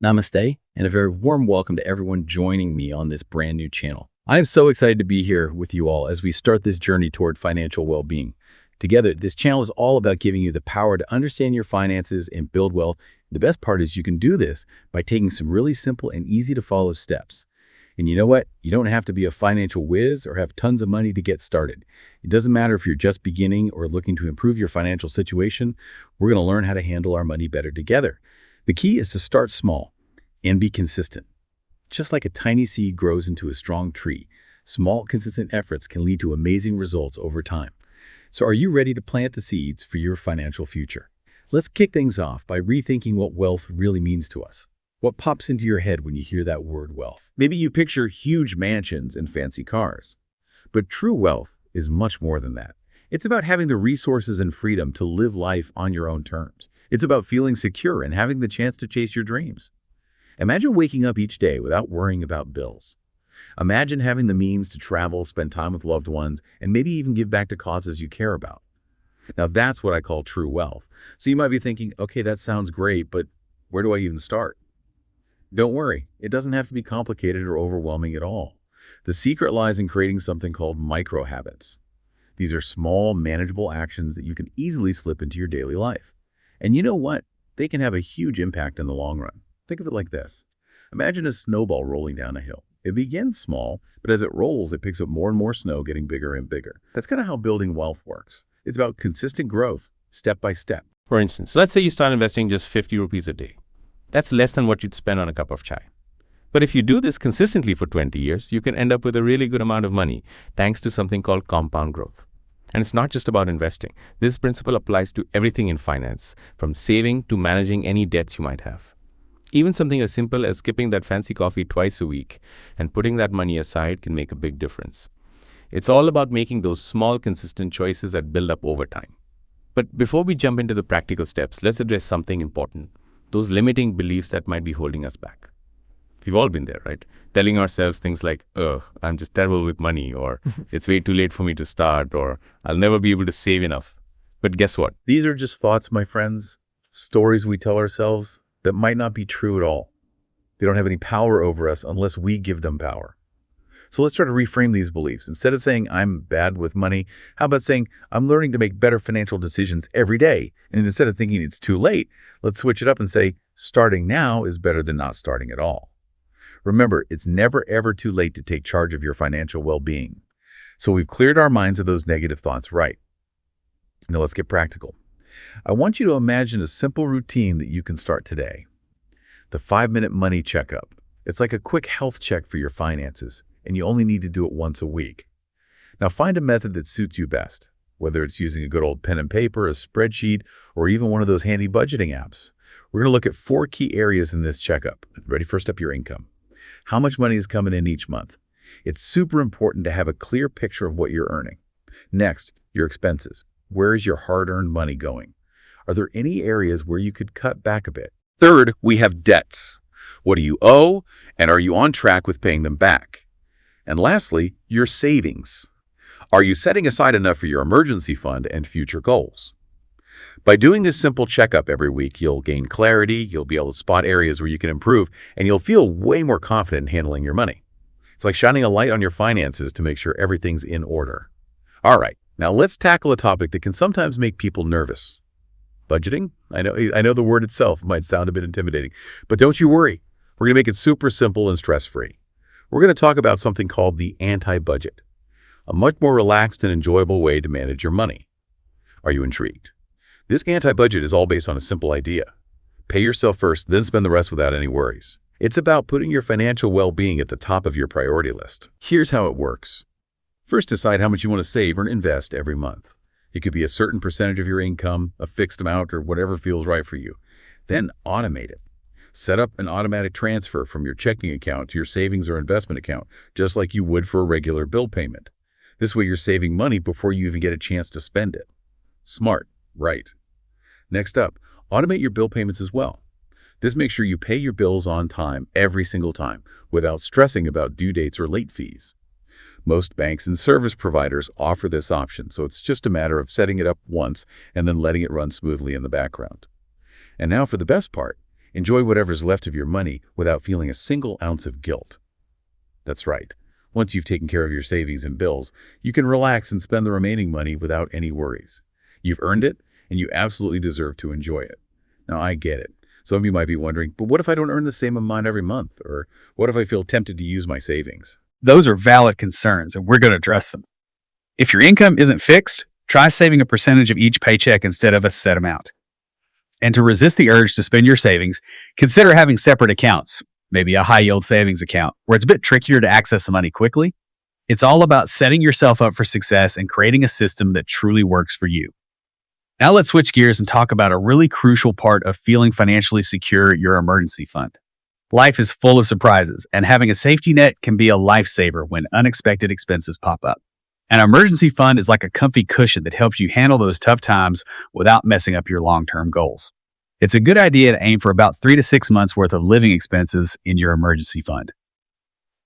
Namaste, and a very warm welcome to everyone joining me on this brand new channel. I am so excited to be here with you all as we start this journey toward financial well-being. Together, this channel is all about giving you the power to understand your finances and build wealth. The best part is you can do this by taking some really simple and easy to follow steps. And you know what? You don't have to be a financial whiz or have tons of money to get started. It doesn't matter if you're just beginning or looking to improve your financial situation. We're going to learn how to handle our money better together. The key is to start small and be consistent. Just like a tiny seed grows into a strong tree, small, consistent efforts can lead to amazing results over time. So are you ready to plant the seeds for your financial future? Let's kick things off by rethinking what wealth really means to us. What pops into your head when you hear that word wealth? Maybe you picture huge mansions and fancy cars. But true wealth is much more than that. It's about having the resources and freedom to live life on your own terms. It's about feeling secure and having the chance to chase your dreams. Imagine waking up each day without worrying about bills. Imagine having the means to travel, spend time with loved ones, and maybe even give back to causes you care about. Now that's what I call true wealth. So you might be thinking, okay, that sounds great, but where do I even start? Don't worry, it doesn't have to be complicated or overwhelming at all. The secret lies in creating something called micro habits. These are small, manageable actions that you can easily slip into your daily life. And you know what? They can have a huge impact in the long run. Think of it like this. Imagine a snowball rolling down a hill. It begins small, but as it rolls, it picks up more and more snow, getting bigger and bigger. That's kind of how building wealth works. It's about consistent growth, step by step. For instance, let's say you start investing just 50 rupees a day. That's less than what you'd spend on a cup of chai. But if you do this consistently for 20 years, you can end up with a really good amount of money thanks to something called compound growth. And it's not just about investing. This principle applies to everything in finance, from saving to managing any debts you might have. Even something as simple as skipping that fancy coffee twice a week and putting that money aside can make a big difference. It's all about making those small, consistent choices that build up over time. But before we jump into the practical steps, let's address something important, those limiting beliefs that might be holding us back. We've all been there, right? Telling ourselves things like, I'm just terrible with money, or it's way too late for me to start, or I'll never be able to save enough. But guess what? These are just thoughts, my friends, stories we tell ourselves that might not be true at all. They don't have any power over us unless we give them power. So let's try to reframe these beliefs. Instead of saying, I'm bad with money, how about saying, I'm learning to make better financial decisions every day? And instead of thinking it's too late, let's switch it up and say, starting now is better than not starting at all. Remember, it's never ever too late to take charge of your financial well-being. So we've cleared our minds of those negative thoughts, right? Now let's get practical. I want you to imagine a simple routine that you can start today. The 5-minute money checkup. It's like a quick health check for your finances, and you only need to do it once a week. Now find a method that suits you best, whether it's using a good old pen and paper, a spreadsheet, or even one of those handy budgeting apps. We're going to look at 4 key areas in this checkup. Ready? First up, your income. How much money is coming in each month? It's super important to have a clear picture of what you're earning. Next, your expenses. Where is your hard-earned money going? Are there any areas where you could cut back a bit? Third, we have debts. What do you owe, and are you on track with paying them back? And lastly, your savings. Are you setting aside enough for your emergency fund and future goals? By doing this simple checkup every week, you'll gain clarity, you'll be able to spot areas where you can improve, and you'll feel way more confident in handling your money. It's like shining a light on your finances to make sure everything's in order. All right, now let's tackle a topic that can sometimes make people nervous. Budgeting? I know the word itself might sound a bit intimidating, but don't you worry. We're going to make it super simple and stress-free. We're going to talk about something called the anti-budget, a much more relaxed and enjoyable way to manage your money. Are you intrigued? This anti-budget is all based on a simple idea. Pay yourself first, then spend the rest without any worries. It's about putting your financial well-being at the top of your priority list. Here's how it works. First, decide how much you want to save or invest every month. It could be a certain percentage of your income, a fixed amount, or whatever feels right for you. Then automate it. Set up an automatic transfer from your checking account to your savings or investment account, just like you would for a regular bill payment. This way you're saving money before you even get a chance to spend it. Smart, right? Next up, automate your bill payments as well. This makes sure you pay your bills on time every single time without stressing about due dates or late fees. Most banks and service providers offer this option, so it's just a matter of setting it up once and then letting it run smoothly in the background. And now for the best part. Enjoy whatever's left of your money without feeling a single ounce of guilt. That's right. Once you've taken care of your savings and bills, you can relax and spend the remaining money without any worries. You've earned it, and you absolutely deserve to enjoy it. Now, I get it. Some of you might be wondering, but what if I don't earn the same amount every month? Or what if I feel tempted to use my savings? Those are valid concerns, and we're going to address them. If your income isn't fixed, try saving a percentage of each paycheck instead of a set amount. And to resist the urge to spend your savings, consider having separate accounts, maybe a high-yield savings account, where it's a bit trickier to access the money quickly. It's all about setting yourself up for success and creating a system that truly works for you. Now let's switch gears and talk about a really crucial part of feeling financially secure, your emergency fund. Life is full of surprises, and having a safety net can be a lifesaver when unexpected expenses pop up. An emergency fund is like a comfy cushion that helps you handle those tough times without messing up your long-term goals. It's a good idea to aim for about 3 to 6 months worth of living expenses in your emergency fund.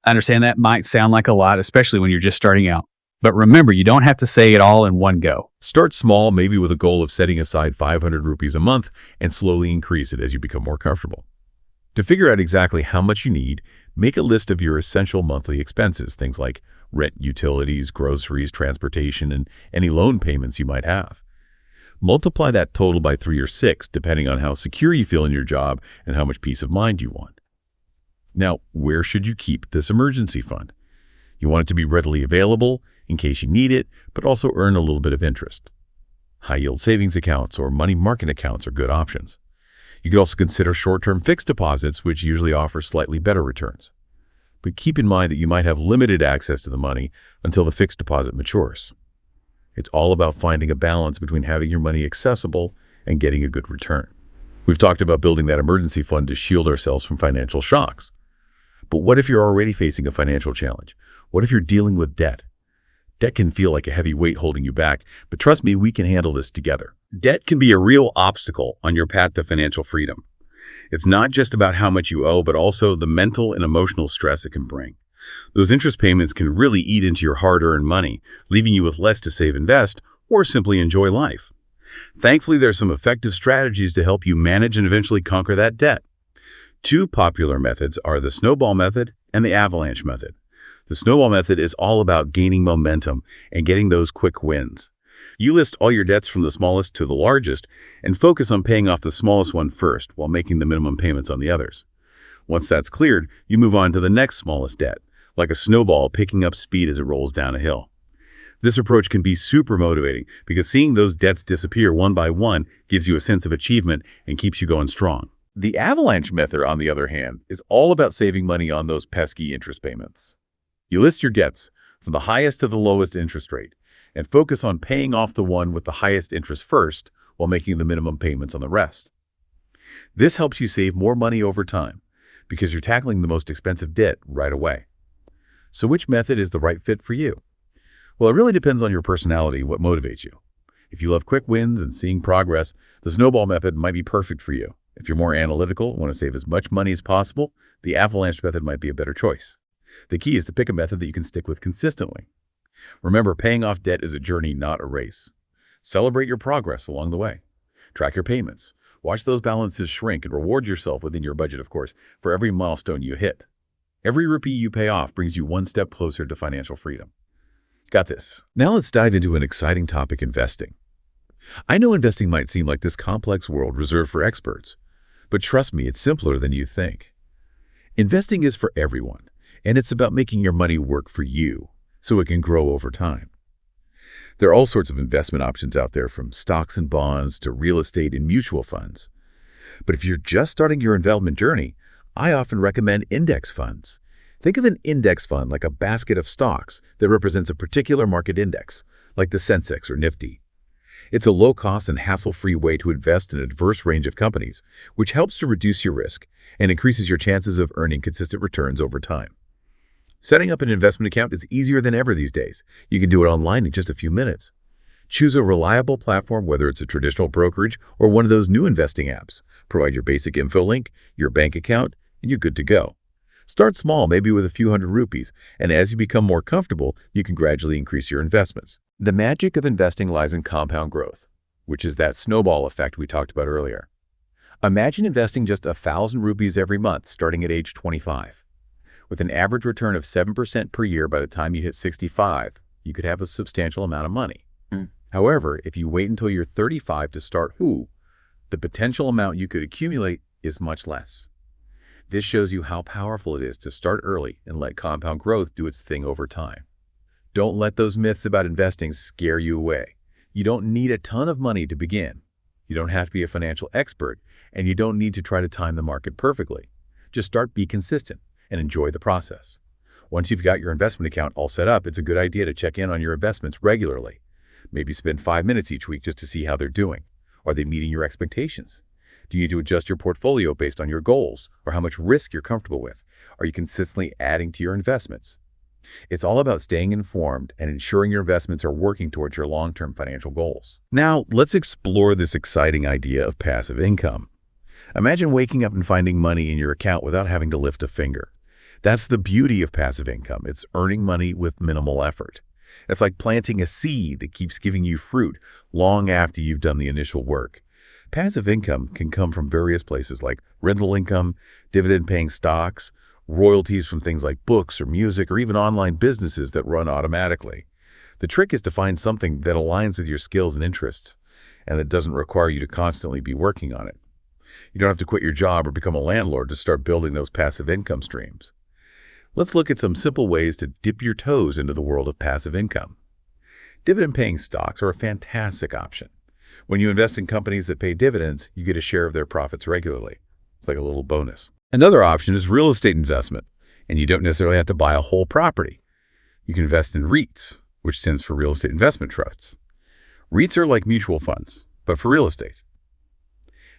I understand that might sound like a lot, especially when you're just starting out. But remember, you don't have to say it all in one go. Start small, maybe with a goal of setting aside 500 rupees a month and slowly increase it as you become more comfortable. To figure out exactly how much you need, make a list of your essential monthly expenses, things like rent, utilities, groceries, transportation, and any loan payments you might have. Multiply that total by 3 or 6, depending on how secure you feel in your job and how much peace of mind you want. Now, where should you keep this emergency fund? You want it to be readily available in case you need it, but also earn a little bit of interest. High-yield savings accounts or money market accounts are good options. You could also consider short-term fixed deposits, which usually offer slightly better returns. But keep in mind that you might have limited access to the money until the fixed deposit matures. It's all about finding a balance between having your money accessible and getting a good return. We've talked about building that emergency fund to shield ourselves from financial shocks. But what if you're already facing a financial challenge? What if you're dealing with debt? Debt can feel like a heavy weight holding you back, but trust me, we can handle this together. Debt can be a real obstacle on your path to financial freedom. It's not just about how much you owe, but also the mental and emotional stress it can bring. Those interest payments can really eat into your hard-earned money, leaving you with less to save, invest, or simply enjoy life. Thankfully, there's some effective strategies to help you manage and eventually conquer that debt. 2 popular methods are the snowball method and the avalanche method. The snowball method is all about gaining momentum and getting those quick wins. You list all your debts from the smallest to the largest and focus on paying off the smallest one first while making the minimum payments on the others. Once that's cleared, you move on to the next smallest debt, like a snowball picking up speed as it rolls down a hill. This approach can be super motivating because seeing those debts disappear one by one gives you a sense of achievement and keeps you going strong. The avalanche method, on the other hand, is all about saving money on those pesky interest payments. You list your debts from the highest to the lowest interest rate and focus on paying off the one with the highest interest first while making the minimum payments on the rest. This helps you save more money over time because you're tackling the most expensive debt right away. So which method is the right fit for you? Well, it really depends on your personality, what motivates you. If you love quick wins and seeing progress, the snowball method might be perfect for you. If you're more analytical and want to save as much money as possible, the avalanche method might be a better choice. The key is to pick a method that you can stick with consistently. Remember, paying off debt is a journey, not a race. Celebrate your progress along the way. Track your payments. Watch those balances shrink and reward yourself within your budget, of course, for every milestone you hit. Every rupee you pay off brings you one step closer to financial freedom. Got this. Now let's dive into an exciting topic, investing. I know investing might seem like this complex world reserved for experts, but trust me, it's simpler than you think. Investing is for everyone. And it's about making your money work for you so it can grow over time. There are all sorts of investment options out there, from stocks and bonds to real estate and mutual funds. But if you're just starting your investment journey, I often recommend index funds. Think of an index fund like a basket of stocks that represents a particular market index, like the Sensex or Nifty. It's a low-cost and hassle-free way to invest in a diverse range of companies, which helps to reduce your risk and increases your chances of earning consistent returns over time. Setting up an investment account is easier than ever these days. You can do it online in just a few minutes. Choose a reliable platform, whether it's a traditional brokerage or one of those new investing apps. Provide your basic info link, your bank account, and you're good to go. Start small, maybe with a few hundred rupees, and as you become more comfortable, you can gradually increase your investments. The magic of investing lies in compound growth, which is that snowball effect we talked about earlier. Imagine investing just 1,000 rupees every month starting at age 25. With an average return of 7% per year by the time you hit 65, you could have a substantial amount of money. However, if you wait until you're 35 to start the potential amount you could accumulate is much less. This shows you how powerful it is to start early and let compound growth do its thing over time. Don't let those myths about investing scare you away. You don't need a ton of money to begin. You don't have to be a financial expert, and you don't need to try to time the market perfectly. Just be consistent, and enjoy the process. Once you've got your investment account all set up, it's a good idea to check in on your investments regularly. Maybe spend 5 minutes each week just to see how they're doing. Are they meeting your expectations? Do you need to adjust your portfolio based on your goals or how much risk you're comfortable with? Are you consistently adding to your investments? It's all about staying informed and ensuring your investments are working towards your long-term financial goals. Now, let's explore this exciting idea of passive income. Imagine waking up and finding money in your account without having to lift a finger. That's the beauty of passive income. It's earning money with minimal effort. It's like planting a seed that keeps giving you fruit long after you've done the initial work. Passive income can come from various places like rental income, dividend-paying stocks, royalties from things like books or music, or even online businesses that run automatically. The trick is to find something that aligns with your skills and interests, and that doesn't require you to constantly be working on it. You don't have to quit your job or become a landlord to start building those passive income streams. Let's look at some simple ways to dip your toes into the world of passive income. Dividend-paying stocks are a fantastic option. When you invest in companies that pay dividends, you get a share of their profits regularly. It's like a little bonus. Another option is real estate investment, and you don't necessarily have to buy a whole property. You can invest in REITs, which stands for real estate investment trusts. REITs are like mutual funds, but for real estate.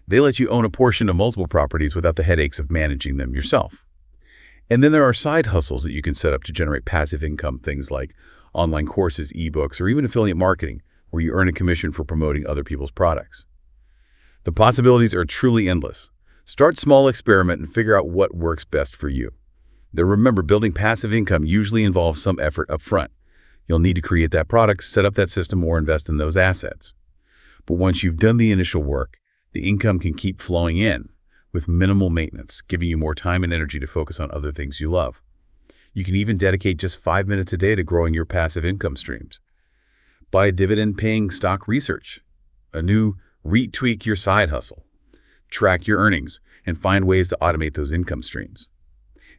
They let you own a portion of multiple properties without the headaches of managing them yourself. And then there are side hustles that you can set up to generate passive income, things like online courses, ebooks, or even affiliate marketing, where you earn a commission for promoting other people's products. The possibilities are truly endless. Start small, experiment, and figure out what works best for you. Then remember, building passive income usually involves some effort up front. You'll need to create that product, set up that system, or invest in those assets. But once you've done the initial work, the income can keep flowing in with minimal maintenance, giving you more time and energy to focus on other things you love. You can even dedicate just 5 minutes a day to growing your passive income streams. Buy a dividend-paying stock research, a new REIT, tweak your side hustle, track your earnings, and find ways to automate those income streams.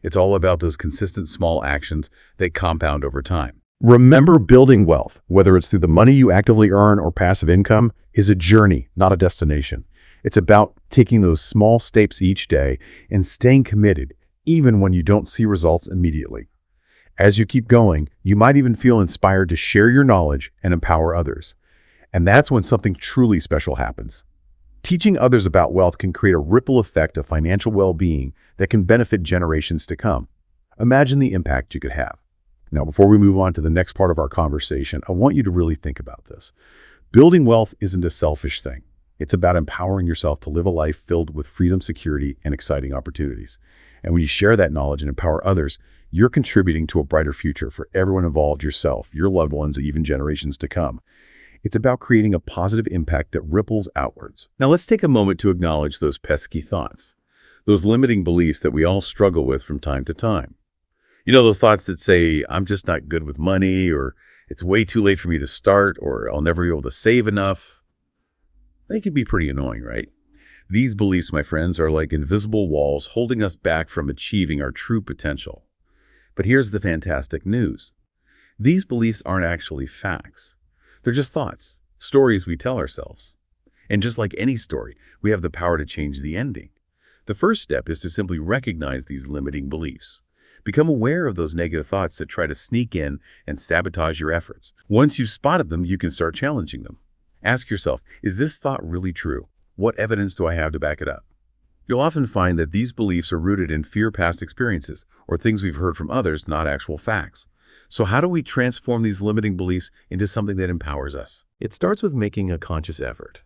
It's all about those consistent small actions that compound over time. Remember, building wealth, whether it's through the money you actively earn or passive income, is a journey, not a destination. It's about taking those small steps each day and staying committed, even when you don't see results immediately. As you keep going, you might even feel inspired to share your knowledge and empower others. And that's when something truly special happens. Teaching others about wealth can create a ripple effect of financial well-being that can benefit generations to come. Imagine the impact you could have. Now, before we move on to the next part of our conversation, I want you to really think about this. Building wealth isn't a selfish thing. It's about empowering yourself to live a life filled with freedom, security, and exciting opportunities. And when you share that knowledge and empower others, you're contributing to a brighter future for everyone involved, yourself, your loved ones, and even generations to come. It's about creating a positive impact that ripples outwards. Now let's take a moment to acknowledge those pesky thoughts, those limiting beliefs that we all struggle with from time to time. You know, those thoughts that say, I'm just not good with money, or it's way too late for me to start, or I'll never be able to save enough. They can be pretty annoying, right? These beliefs, my friends, are like invisible walls holding us back from achieving our true potential. But here's the fantastic news. These beliefs aren't actually facts. They're just thoughts, stories we tell ourselves. And just like any story, we have the power to change the ending. The first step is to simply recognize these limiting beliefs. Become aware of those negative thoughts that try to sneak in and sabotage your efforts. Once you've spotted them, you can start challenging them. Ask yourself, is this thought really true? What evidence do I have to back it up? You'll often find that these beliefs are rooted in fear, past experiences, or things we've heard from others, not actual facts. So how do we transform these limiting beliefs into something that empowers us? It starts with making a conscious effort.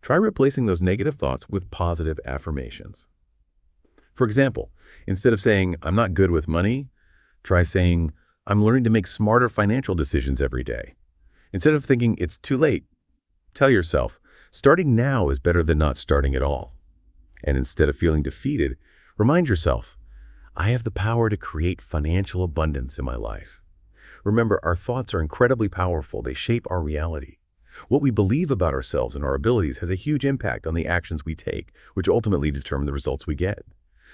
Try replacing those negative thoughts with positive affirmations. For example, instead of saying, I'm not good with money, try saying, I'm learning to make smarter financial decisions every day. Instead of thinking it's too late, tell yourself, starting now is better than not starting at all. And instead of feeling defeated, remind yourself, I have the power to create financial abundance in my life. Remember, our thoughts are incredibly powerful. They shape our reality. What we believe about ourselves and our abilities has a huge impact on the actions we take, which ultimately determine the results we get.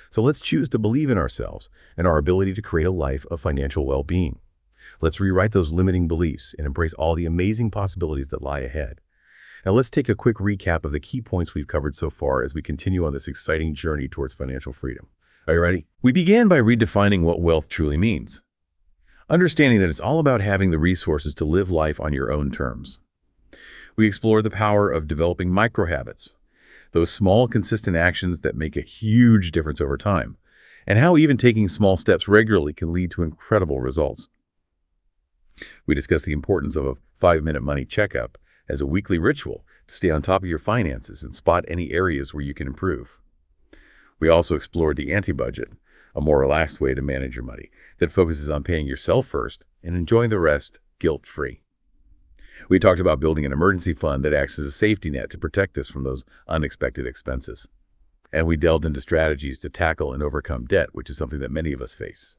So let's choose to believe in ourselves and our ability to create a life of financial well-being. Let's rewrite those limiting beliefs and embrace all the amazing possibilities that lie ahead. Now let's take a quick recap of the key points we've covered so far as we continue on this exciting journey towards financial freedom. Are you ready? We began by redefining what wealth truly means, understanding that it's all about having the resources to live life on your own terms. We explored the power of developing micro-habits, those small, consistent actions that make a huge difference over time, and how even taking small steps regularly can lead to incredible results. We discussed the importance of a 5-minute money checkup as a weekly ritual to stay on top of your finances and spot any areas where you can improve. We also explored the anti-budget, a more relaxed way to manage your money that focuses on paying yourself first and enjoying the rest guilt-free. We talked about building an emergency fund that acts as a safety net to protect us from those unexpected expenses. And we delved into strategies to tackle and overcome debt, which is something that many of us face.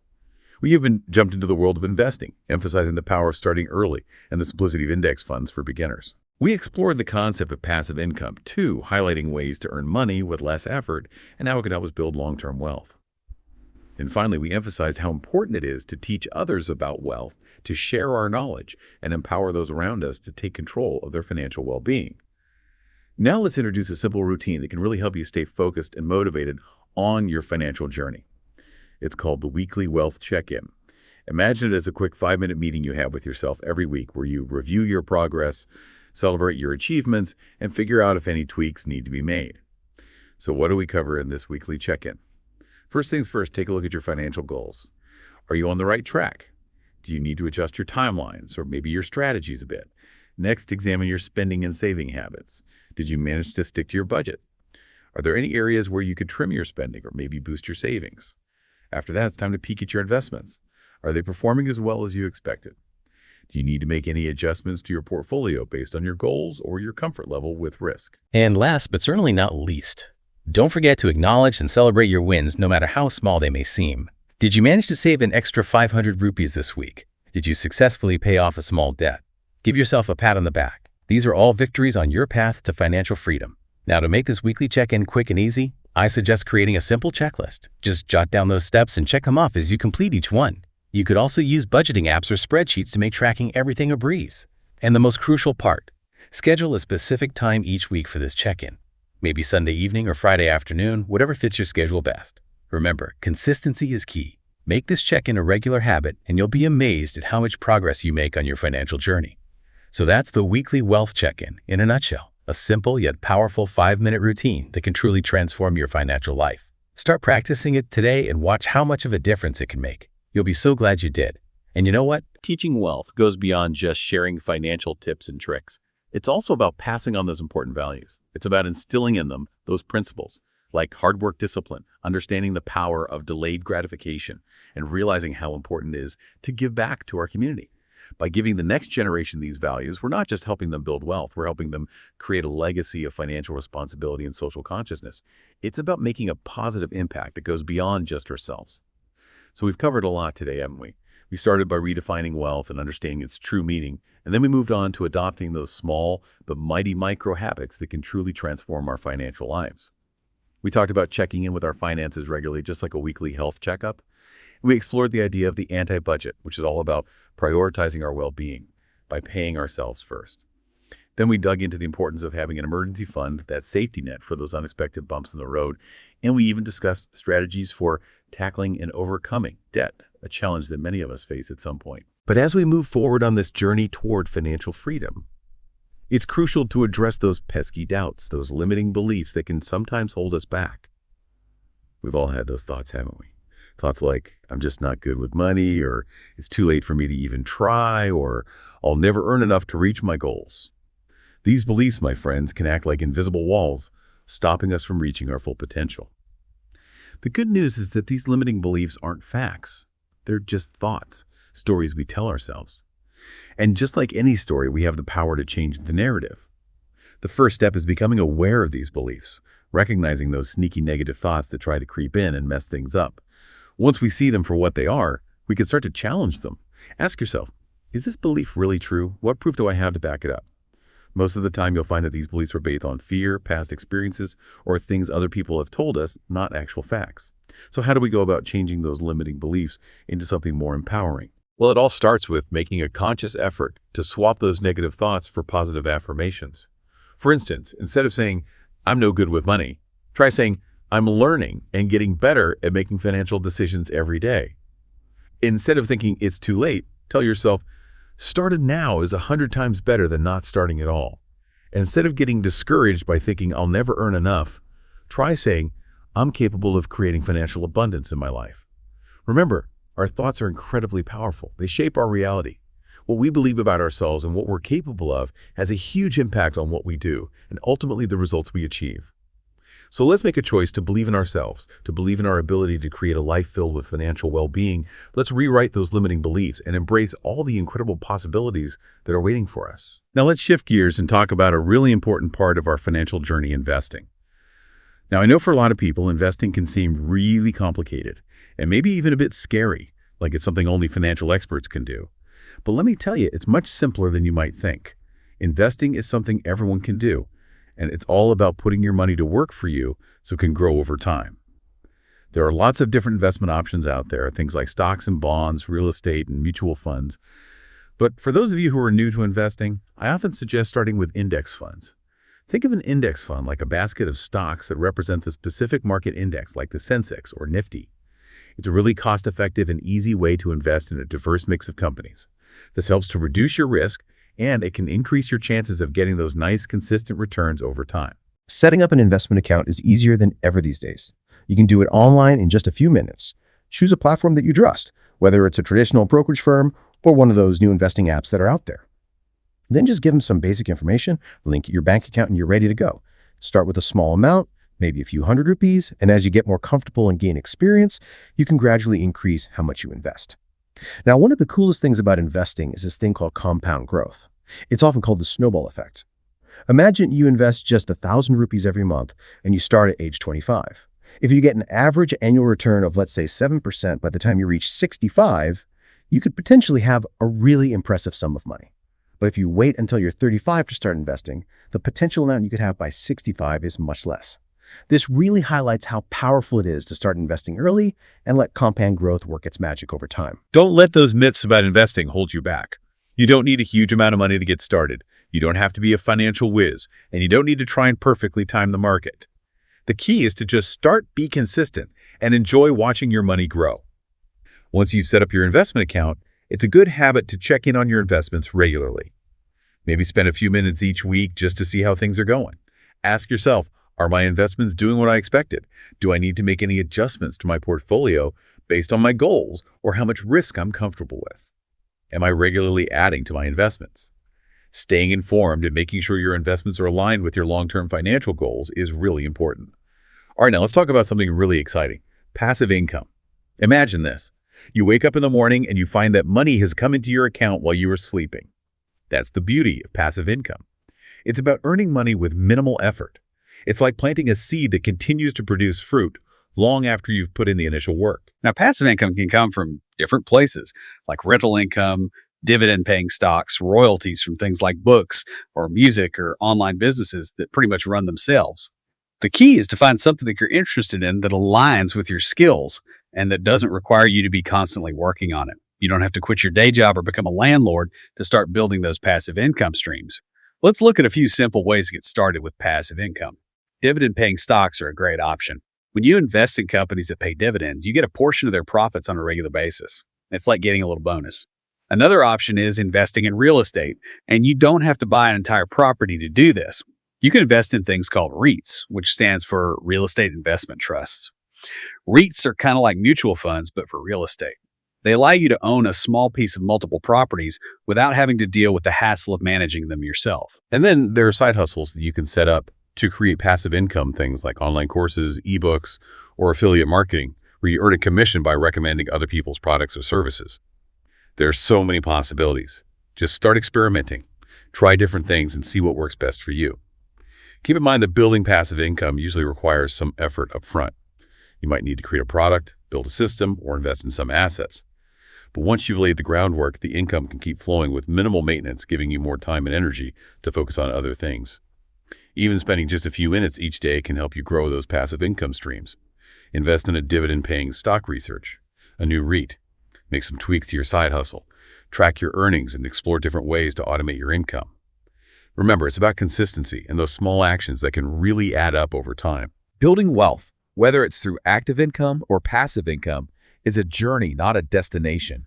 We even jumped into the world of investing, emphasizing the power of starting early and the simplicity of index funds for beginners. We explored the concept of passive income, too, highlighting ways to earn money with less effort and how it could help us build long-term wealth. And finally, we emphasized how important it is to teach others about wealth, to share our knowledge, and empower those around us to take control of their financial well-being. Now let's introduce a simple routine that can really help you stay focused and motivated on your financial journey. It's called the Weekly Wealth Check-In. Imagine it as a quick 5-minute meeting you have with yourself every week where you review your progress, celebrate your achievements, and figure out if any tweaks need to be made. So what do we cover in this weekly check-in? First things first, take a look at your financial goals. Are you on the right track? Do you need to adjust your timelines or maybe your strategies a bit? Next, examine your spending and saving habits. Did you manage to stick to your budget? Are there any areas where you could trim your spending or maybe boost your savings? After that, it's time to peek at your investments. Are they performing as well as you expected? Do you need to make any adjustments to your portfolio based on your goals or your comfort level with risk? And last, but certainly not least, don't forget to acknowledge and celebrate your wins no matter how small they may seem. Did you manage to save an extra 500 rupees this week? Did you successfully pay off a small debt? Give yourself a pat on the back. These are all victories on your path to financial freedom. Now, to make this weekly check-in quick and easy, I suggest creating a simple checklist. Just jot down those steps and check them off as you complete each one. You could also use budgeting apps or spreadsheets to make tracking everything a breeze. And the most crucial part, schedule a specific time each week for this check-in. Maybe Sunday evening or Friday afternoon, whatever fits your schedule best. Remember, consistency is key. Make this check-in a regular habit and you'll be amazed at how much progress you make on your financial journey. So that's the Weekly Wealth Check-In in a nutshell. A simple yet powerful 5-minute routine that can truly transform your financial life. Start practicing it today and watch how much of a difference it can make. You'll be so glad you did. And you know what? Teaching wealth goes beyond just sharing financial tips and tricks. It's also about passing on those important values. It's about instilling in them those principles, like hard work discipline, understanding the power of delayed gratification, and realizing how important it is to give back to our community. By giving the next generation these values, we're not just helping them build wealth, we're helping them create a legacy of financial responsibility and social consciousness. It's about making a positive impact that goes beyond just ourselves. So we've covered a lot today, haven't we? We started by redefining wealth and understanding its true meaning, and then we moved on to adopting those small but mighty micro habits that can truly transform our financial lives. We talked about checking in with our finances regularly, just like a weekly health checkup. We explored the idea of the anti-budget, which is all about prioritizing our well-being by paying ourselves first. Then we dug into the importance of having an emergency fund, that safety net for those unexpected bumps in the road, and we even discussed strategies for tackling and overcoming debt, a challenge that many of us face at some point. But as we move forward on this journey toward financial freedom, it's crucial to address those pesky doubts, those limiting beliefs that can sometimes hold us back. We've all had those thoughts, haven't we? Thoughts like, I'm just not good with money, or it's too late for me to even try, or I'll never earn enough to reach my goals. These beliefs, my friends, can act like invisible walls, stopping us from reaching our full potential. The good news is that these limiting beliefs aren't facts. They're just thoughts, stories we tell ourselves. And just like any story, we have the power to change the narrative. The first step is becoming aware of these beliefs, recognizing those sneaky negative thoughts that try to creep in and mess things up. Once we see them for what they are, we can start to challenge them. Ask yourself, is this belief really true? What proof do I have to back it up? Most of the time, you'll find that these beliefs are based on fear, past experiences, or things other people have told us, not actual facts. So how do we go about changing those limiting beliefs into something more empowering? Well, it all starts with making a conscious effort to swap those negative thoughts for positive affirmations. For instance, instead of saying, I'm no good with money, try saying, I'm learning and getting better at making financial decisions every day. Instead of thinking it's too late, tell yourself, started now is 100 times better than not starting at all. And instead of getting discouraged by thinking I'll never earn enough, try saying, I'm capable of creating financial abundance in my life. Remember, our thoughts are incredibly powerful. They shape our reality. What we believe about ourselves and what we're capable of has a huge impact on what we do and ultimately the results we achieve. So let's make a choice to believe in ourselves, to believe in our ability to create a life filled with financial well-being. Let's rewrite those limiting beliefs and embrace all the incredible possibilities that are waiting for us. Now let's shift gears and talk about a really important part of our financial journey, investing. Now I know for a lot of people, investing can seem really complicated and maybe even a bit scary, like it's something only financial experts can do. But let me tell you, it's much simpler than you might think. Investing is something everyone can do. And it's all about putting your money to work for you so it can grow over time. There are lots of different investment options out there, things like stocks and bonds, real estate, and mutual funds. But for those of you who are new to investing, I often suggest starting with index funds. Think of an index fund like a basket of stocks that represents a specific market index like the Sensex or Nifty. It's a really cost-effective and easy way to invest in a diverse mix of companies. This helps to reduce your risk, and it can increase your chances of getting those nice, consistent returns over time. Setting up an investment account is easier than ever these days. You can do it online in just a few minutes. Choose a platform that you trust, whether it's a traditional brokerage firm or one of those new investing apps that are out there. Then just give them some basic information, link your bank account, and you're ready to go. Start with a small amount, maybe a few hundred rupees, and as you get more comfortable and gain experience, you can gradually increase how much you invest. Now, one of the coolest things about investing is this thing called compound growth. It's often called the snowball effect. Imagine you invest just 1,000 rupees every month and you start at age 25. If you get an average annual return of, let's say, 7% by the time you reach 65, you could potentially have a really impressive sum of money. But if you wait until you're 35 to start investing, the potential amount you could have by 65 is much less. This really highlights how powerful it is to start investing early and let compound growth work its magic over time. Don't let those myths about investing hold you back. You don't need a huge amount of money to get started. You don't have to be a financial whiz, and you don't need to try and perfectly time the market. The key is to just start, be consistent, and enjoy watching your money grow. Once you've set up your investment account, it's a good habit to check in on your investments regularly. Maybe spend a few minutes each week just to see how things are going. Ask yourself, are my investments doing what I expected? Do I need to make any adjustments to my portfolio based on my goals or how much risk I'm comfortable with? Am I regularly adding to my investments? Staying informed and making sure your investments are aligned with your long-term financial goals is really important. All right, now let's talk about something really exciting, passive income. Imagine this. You wake up in the morning and you find that money has come into your account while you were sleeping. That's the beauty of passive income. It's about earning money with minimal effort. It's like planting a seed that continues to produce fruit long after you've put in the initial work. Now, passive income can come from different places, like rental income, dividend-paying stocks, royalties from things like books or music or online businesses that pretty much run themselves. The key is to find something that you're interested in that aligns with your skills and that doesn't require you to be constantly working on it. You don't have to quit your day job or become a landlord to start building those passive income streams. Let's look at a few simple ways to get started with passive income. Dividend-paying stocks are a great option. When you invest in companies that pay dividends, you get a portion of their profits on a regular basis. It's like getting a little bonus. Another option is investing in real estate, and you don't have to buy an entire property to do this. You can invest in things called REITs, which stands for Real Estate Investment Trusts. REITs are kind of like mutual funds, but for real estate. They allow you to own a small piece of multiple properties without having to deal with the hassle of managing them yourself. And then there are side hustles that you can set up to create passive income, things like online courses, ebooks, or affiliate marketing, where you earn a commission by recommending other people's products or services. There are so many possibilities. Just start experimenting. Try different things and see what works best for you. Keep in mind that building passive income usually requires some effort up front. You might need to create a product, build a system, or invest in some assets. But once you've laid the groundwork, the income can keep flowing with minimal maintenance, giving you more time and energy to focus on other things. Even spending just a few minutes each day can help you grow those passive income streams. Invest in a dividend-paying stock research, a new REIT. Make some tweaks to your side hustle. Track your earnings and explore different ways to automate your income. Remember, it's about consistency and those small actions that can really add up over time. Building wealth, whether it's through active income or passive income, is a journey, not a destination.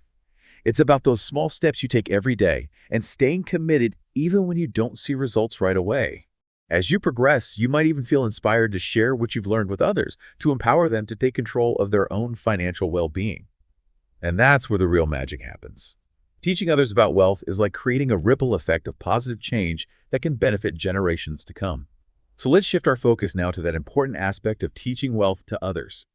It's about those small steps you take every day and staying committed even when you don't see results right away. As you progress, you might even feel inspired to share what you've learned with others to empower them to take control of their own financial well-being. And that's where the real magic happens. Teaching others about wealth is like creating a ripple effect of positive change that can benefit generations to come. So let's shift our focus now to that important aspect of teaching wealth to others.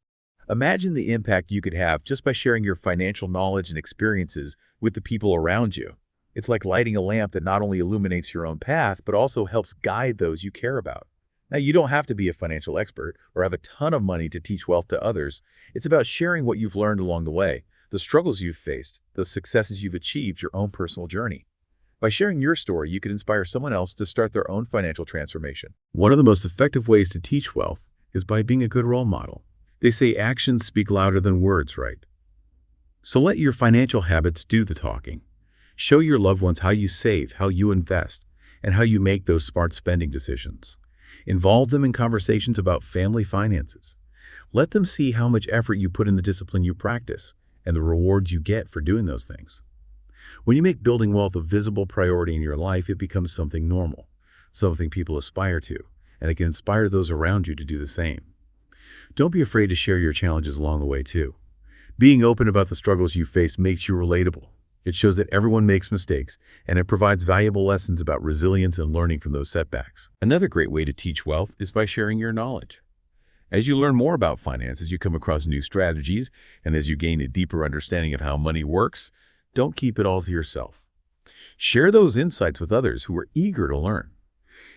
Imagine the impact you could have just by sharing your financial knowledge and experiences with the people around you. It's like lighting a lamp that not only illuminates your own path, but also helps guide those you care about. Now, you don't have to be a financial expert or have a ton of money to teach wealth to others. It's about sharing what you've learned along the way, the struggles you've faced, the successes you've achieved, your own personal journey. By sharing your story, you can inspire someone else to start their own financial transformation. One of the most effective ways to teach wealth is by being a good role model. They say actions speak louder than words, right? So let your financial habits do the talking. Show your loved ones how you save, how you invest, and how you make those smart spending decisions. Involve them in conversations about family finances. Let them see how much effort you put in the discipline you practice and the rewards you get for doing those things. When you make building wealth a visible priority in your life, it becomes something normal, something people aspire to, and it can inspire those around you to do the same. Don't be afraid to share your challenges along the way, too. Being open about the struggles you face makes you relatable. It shows that everyone makes mistakes, and it provides valuable lessons about resilience and learning from those setbacks. Another great way to teach wealth is by sharing your knowledge. As you learn more about finance, as you come across new strategies, and as you gain a deeper understanding of how money works, don't keep it all to yourself. Share those insights with others who are eager to learn.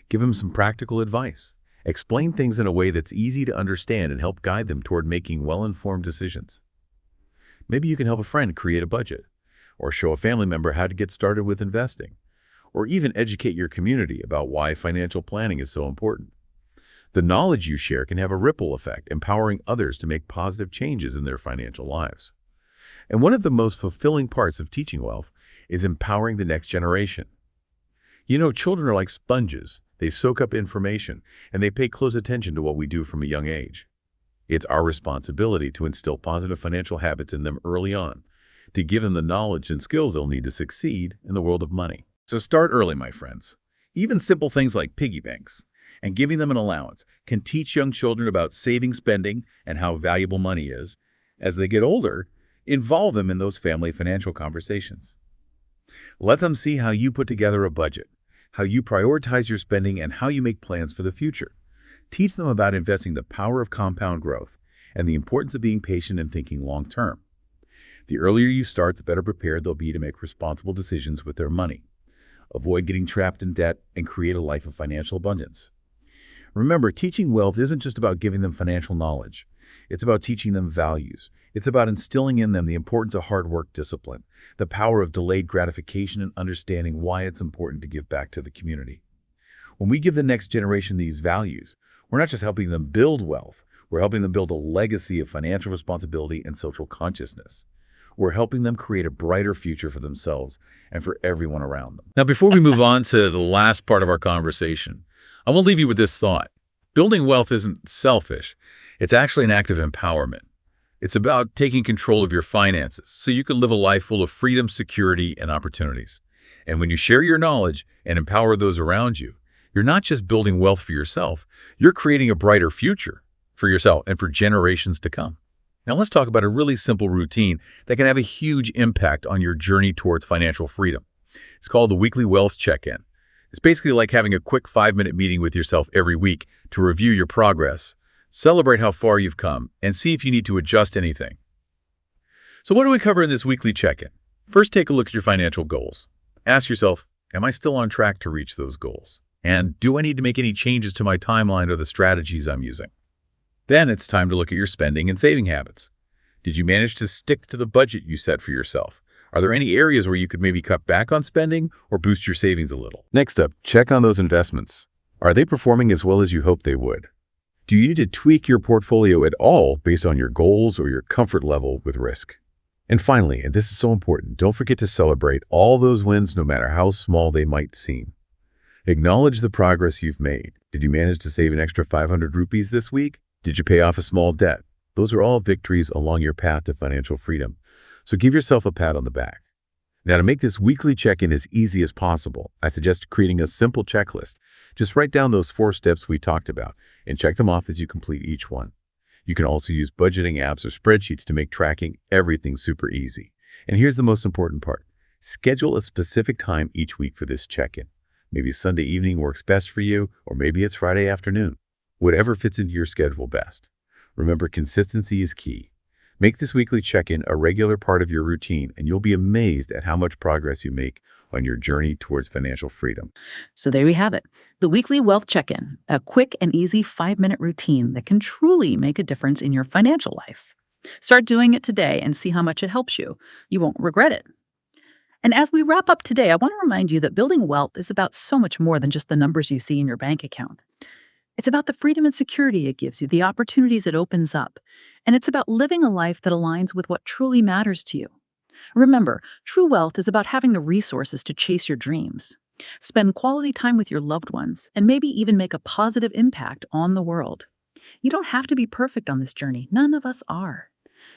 Give them some practical advice. Explain things in a way that's easy to understand and help guide them toward making well-informed decisions. Maybe you can help a friend create a budget, or show a family member how to get started with investing, or even educate your community about why financial planning is so important. The knowledge you share can have a ripple effect, empowering others to make positive changes in their financial lives. And one of the most fulfilling parts of teaching wealth is empowering the next generation. You know, children are like sponges. They soak up information, and they pay close attention to what we do from a young age. It's our responsibility to instill positive financial habits in them early on, to give them the knowledge and skills they'll need to succeed in the world of money. So start early, my friends. Even simple things like piggy banks and giving them an allowance can teach young children about saving, spending, and how valuable money is. As they get older, involve them in those family financial conversations. Let them see how you put together a budget, how you prioritize your spending, and how you make plans for the future. Teach them about investing, the power of compound growth, and the importance of being patient and thinking long-term. The earlier you start, the better prepared they'll be to make responsible decisions with their money. Avoid getting trapped in debt and create a life of financial abundance. Remember, teaching wealth isn't just about giving them financial knowledge. It's about teaching them values. It's about instilling in them the importance of hard work, discipline, the power of delayed gratification, and understanding why it's important to give back to the community. When we give the next generation these values, we're not just helping them build wealth, we're helping them build a legacy of financial responsibility and social consciousness. We're helping them create a brighter future for themselves and for everyone around them. Now, before we move on to the last part of our conversation, I will leave you with this thought. Building wealth isn't selfish. It's actually an act of empowerment. It's about taking control of your finances so you can live a life full of freedom, security, and opportunities. And when you share your knowledge and empower those around you, you're not just building wealth for yourself, you're creating a brighter future for yourself and for generations to come. Now let's talk about a really simple routine that can have a huge impact on your journey towards financial freedom. It's called the Weekly Wealth Check-In. It's basically like having a quick 5-minute meeting with yourself every week to review your progress, celebrate how far you've come, and see if you need to adjust anything. So what do we cover in this weekly check-in? First, take a look at your financial goals. Ask yourself, am I still on track to reach those goals? And do I need to make any changes to my timeline or the strategies I'm using? Then it's time to look at your spending and saving habits. Did you manage to stick to the budget you set for yourself? Are there any areas where you could maybe cut back on spending or boost your savings a little? Next up, check on those investments. Are they performing as well as you hoped they would? Do you need to tweak your portfolio at all based on your goals or your comfort level with risk? And finally, and this is so important, don't forget to celebrate all those wins no matter how small they might seem. Acknowledge the progress you've made. Did you manage to save an extra 500 rupees this week? Did you pay off a small debt? Those are all victories along your path to financial freedom. So give yourself a pat on the back. Now, to make this weekly check-in as easy as possible, I suggest creating a simple checklist. Just write down those 4 steps we talked about and check them off as you complete each one. You can also use budgeting apps or spreadsheets to make tracking everything super easy. And here's the most important part. Schedule a specific time each week for this check-in. Maybe Sunday evening works best for you, or maybe it's Friday afternoon. Whatever fits into your schedule best. Remember, consistency is key. Make this weekly check-in a regular part of your routine, and you'll be amazed at how much progress you make on your journey towards financial freedom. So there we have it. The weekly wealth check-in, a quick and easy 5-minute routine that can truly make a difference in your financial life. Start doing it today and see how much it helps you. You won't regret it. And as we wrap up today, I want to remind you that building wealth is about so much more than just the numbers you see in your bank account. It's about the freedom and security it gives you, the opportunities it opens up, and it's about living a life that aligns with what truly matters to you. Remember, true wealth is about having the resources to chase your dreams, spend quality time with your loved ones, and maybe even make a positive impact on the world. You don't have to be perfect on this journey. None of us are.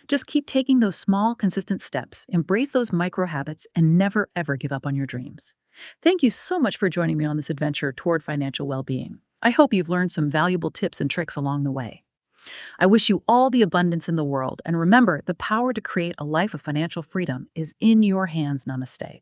Just keep taking those small, consistent steps, embrace those micro habits, and never, ever give up on your dreams. Thank you so much for joining me on this adventure toward financial well-being. I hope you've learned some valuable tips and tricks along the way. I wish you all the abundance in the world, and remember, the power to create a life of financial freedom is in your hands. Namaste.